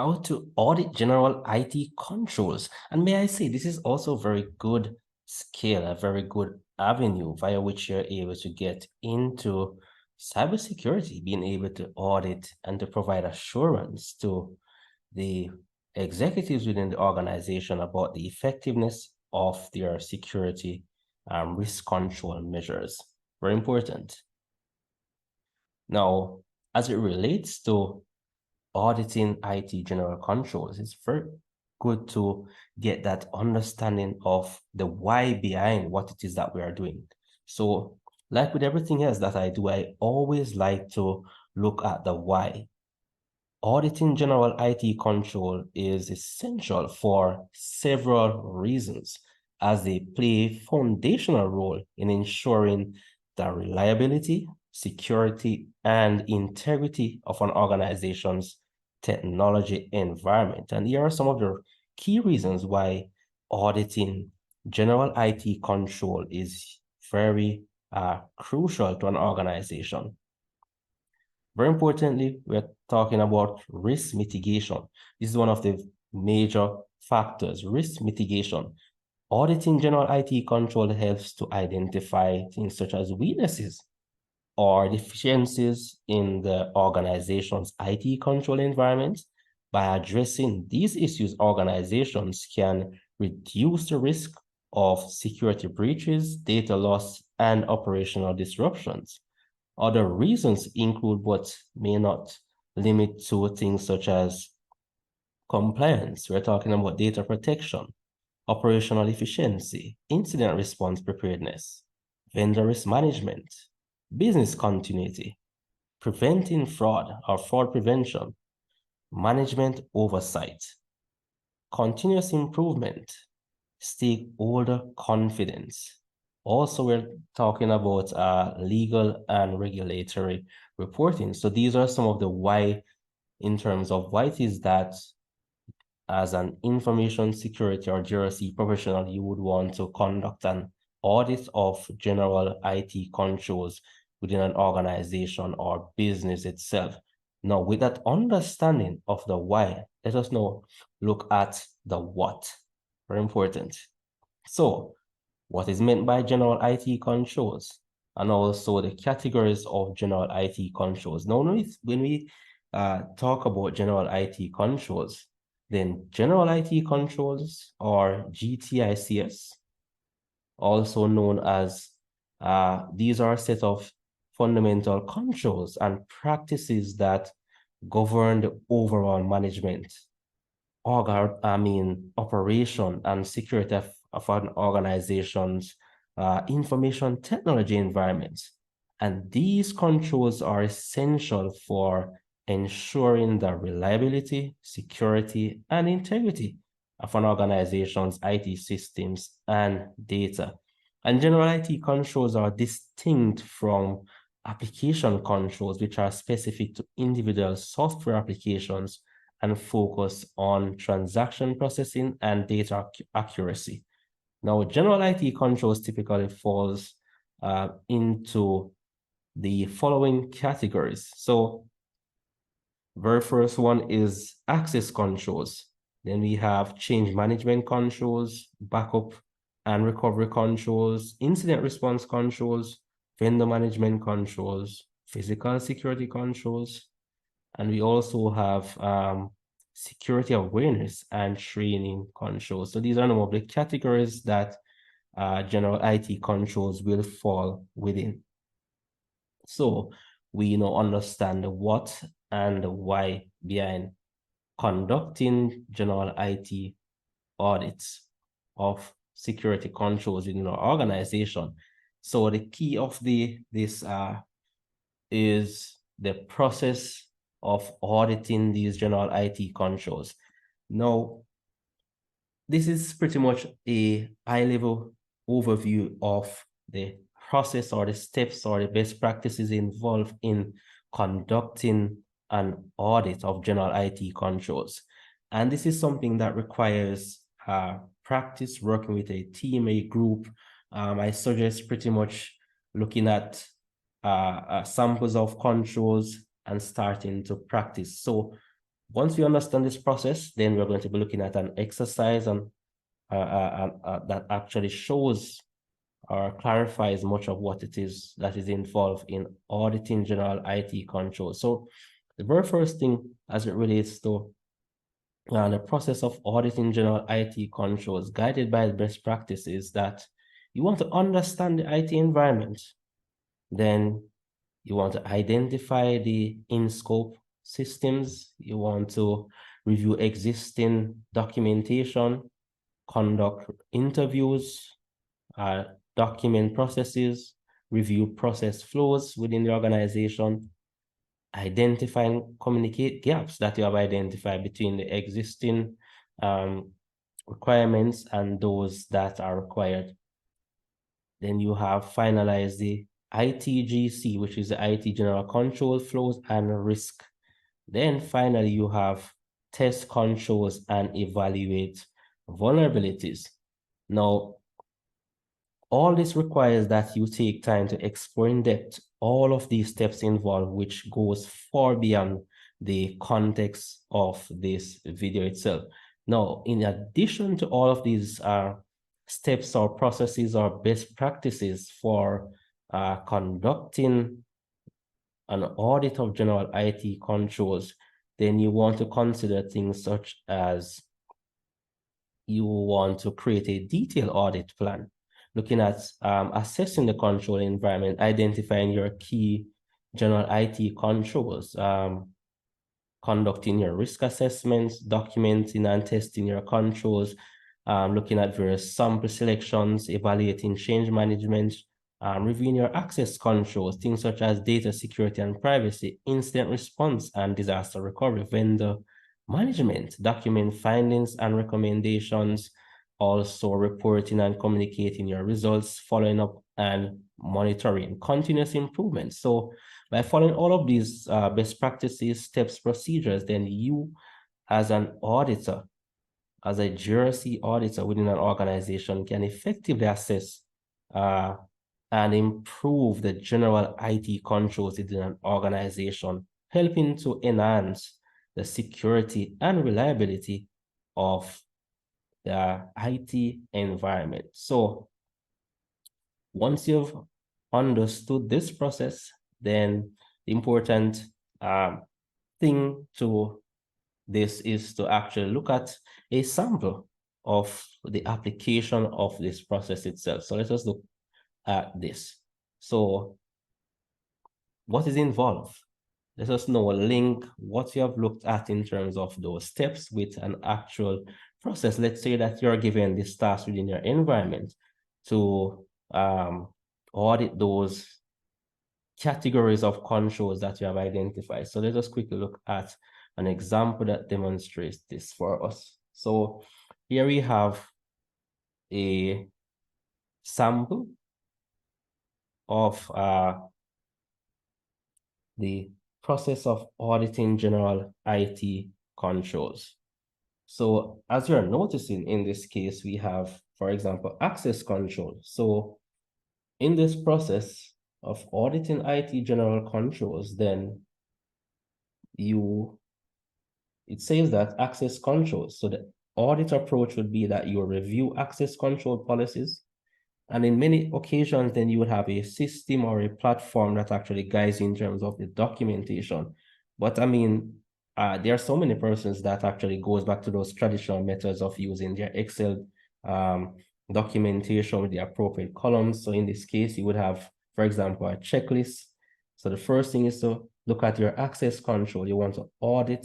how to audit general IT controls. And may I say, this is also a very good skill, a very good avenue via which you're able to get into cybersecurity, being able to audit and to provide assurance to the executives within the organization about the effectiveness of their security risk control measures. Very important. Now, as it relates to auditing IT general controls, it's very good to get that understanding of the why behind what it is that we are doing. So, like with everything else that I do, I always like to look at the why. Auditing general IT control is essential for several reasons, as they play a foundational role in ensuring the reliability, security, and integrity of an organization's technology environment. And here are some of the key reasons why auditing general IT control is very crucial to an organization. Very importantly, we're talking about risk mitigation. This is one of the major factors, risk mitigation. Auditing general IT control helps to identify things such as weaknesses or deficiencies in the organization's IT control environment. By addressing these issues, organizations can reduce the risk of security breaches, data loss, and operational disruptions. Other reasons include but may not limit to things such as compliance. We're talking about data protection, operational efficiency, incident response preparedness, vendor risk management, business continuity, preventing fraud or fraud prevention, management oversight, continuous improvement, stakeholder confidence. Also, we're talking about legal and regulatory reporting. So these are some of the why in terms of why it is that as an information security or GRC professional, you would want to conduct an audit of general IT controls within an organization or business itself. Now, with that understanding of the why, let us now look at the what. Very important. So, what is meant by general IT controls, and also the categories of general IT controls. Now, when we talk about general IT controls, then general IT controls, or GTICS, also known as these are a set of fundamental controls and practices that govern the overall management, operation and security of an organization's information technology environments. And these controls are essential for ensuring the reliability, security, and integrity of an organization's IT systems and data. And general IT controls are distinct from application controls, which are specific to individual software applications and focus on transaction processing and data accuracy. Now, general IT controls typically falls into the following categories. So, very first one is access controls. Then we have change management controls, backup and recovery controls, incident response controls, vendor management controls, physical security controls, and we also have security awareness and training controls. So these are some of the categories that general IT controls will fall within. So we now understand the what and the why behind conducting general IT audits of security controls within our organization. So the key of this is the process of auditing these general IT controls. Now, this is pretty much a high-level overview of the process or the steps or the best practices involved in conducting an audit of general IT controls. And this is something that requires practice working with a team, a group. I suggest pretty much looking at samples of controls and starting to practice. So Once we understand this process, then we're going to be looking at an exercise that actually shows or clarifies much of what it is that is involved in auditing general IT control. So the very first thing as it relates to the process of auditing general IT controls guided by the best practices, that you want to understand the IT environment. Then you want to identify the in-scope systems. You want to review existing documentation, conduct interviews, document processes, review process flows within the organization, identify and communicate gaps that you have identified between the existing requirements and those that are required. Then you have finalized the ITGC, which is the IT General Control Flows and Risk. Then finally, you have test controls and evaluate vulnerabilities. Now, all this requires that you take time to explore in depth all of these steps involved, which goes far beyond the context of this video itself. Now, in addition to all of these steps or processes or best practices for conducting an audit of general IT controls, then you want to consider things such as you want to create a detailed audit plan, looking at assessing the control environment, identifying your key general IT controls, conducting your risk assessments, documenting and testing your controls, looking at various sample selections, evaluating change management, reviewing your access controls, things such as data security and privacy, incident response and disaster recovery, vendor management, document findings and recommendations, also reporting and communicating your results, following up and monitoring, continuous improvement. So by following all of these best practices, steps, procedures, then you as an auditor, as a GRC auditor within an organization, can effectively assess and improve the general IT controls within an organization, helping to enhance the security and reliability of the IT environment. So once you've understood this process, then the important thing to this is to actually look at a sample of the application of this process itself. So let us look at this. So what is involved? Let us know, link what you have looked at in terms of those steps with an actual process. Let's say that you're given this task within your environment to audit those categories of controls that you have identified. So let us quickly look at an example that demonstrates this for us. So here we have a sample of the process of auditing general IT controls. So as you're noticing in this case, we have, for example, access control. So in this process of auditing IT general controls, then it says that access controls. So the audit approach would be that you review access control policies. And in many occasions, then you would have a system or a platform that actually guides you in terms of the documentation. But I mean, there are so many persons that actually goes back to those traditional methods of using their Excel documentation with the appropriate columns. So in this case, you would have, for example, a checklist. So the first thing is to look at your access control. You want to audit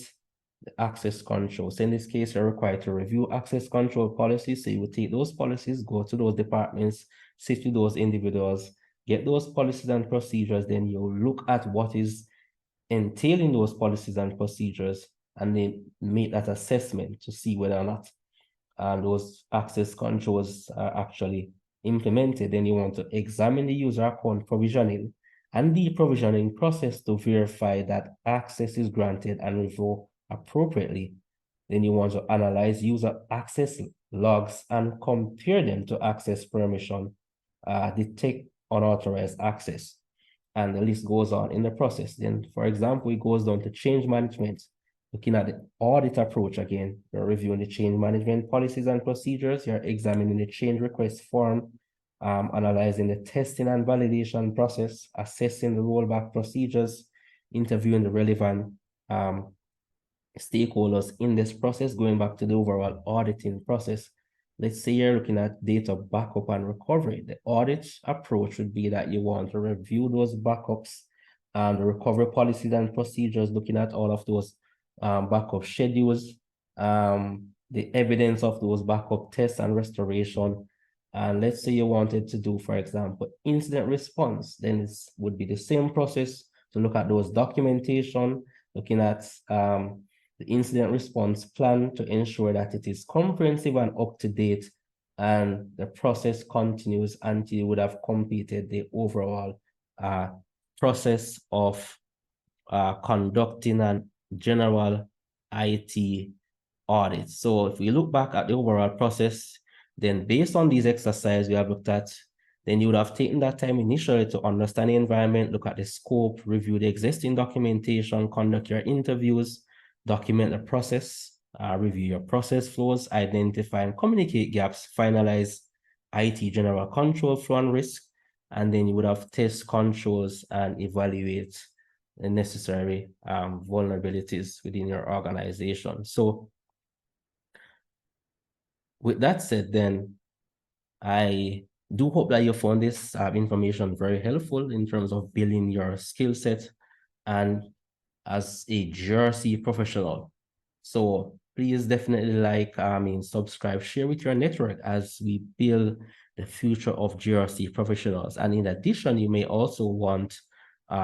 the access control. So in this case, you're required to review access control policies. So you would take those policies, go to those departments, sit with those individuals, get those policies and procedures. Then you'll look at what is entailing those policies and procedures, and then make that assessment to see whether or not those access controls are actually implemented. Then you want to examine the user account provisioning and the provisioning process to verify that access is granted and revoked appropriately. Then you want to analyze user access logs and compare them to access permission, detect unauthorized access, and the list goes on in the process. Then, for example, it goes down to change management. Looking at the audit approach again, you're reviewing the change management policies and procedures, you're examining the change request form, analyzing the testing and validation process, assessing the rollback procedures, interviewing the relevant stakeholders in this process, going back to the overall auditing process. Let's say you're looking at data backup and recovery. The audit approach would be that you want to review those backups and the recovery policies and procedures, looking at all of those backup schedules, the evidence of those backup tests and restoration. And let's say you wanted to do, for example, incident response, then it would be the same process to look at those documentation, looking at the incident response plan to ensure that it is comprehensive and up to date, and the process continues until you would have completed the overall process of conducting a general IT audit. So if we look back at the overall process, then based on these exercises we have looked at, then you would have taken that time initially to understand the environment, look at the scope, review the existing documentation, conduct your interviews, document the process, review your process flows, identify and communicate gaps, finalize IT general control flow and risk, and then you would have test controls and evaluate the necessary vulnerabilities within your organization. So with that said, then I do hope that you found this information very helpful in terms of building your skill set and as a GRC professional. So please definitely subscribe, share with your network as we build the future of GRC professionals. And in addition, you may also want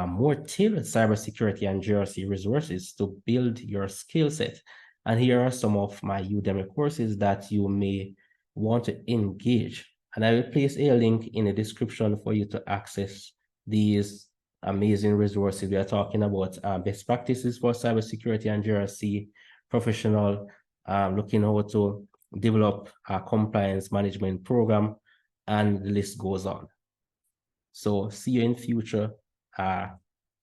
more tailored cybersecurity and GRC resources to build your skill set. And here are some of my Udemy courses that you may want to engage. And I will place a link in the description for you to access these amazing resources. We are talking about best practices for cybersecurity and GRC professional, looking how to develop a compliance management program, and the list goes on. So see you in future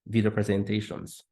video presentations.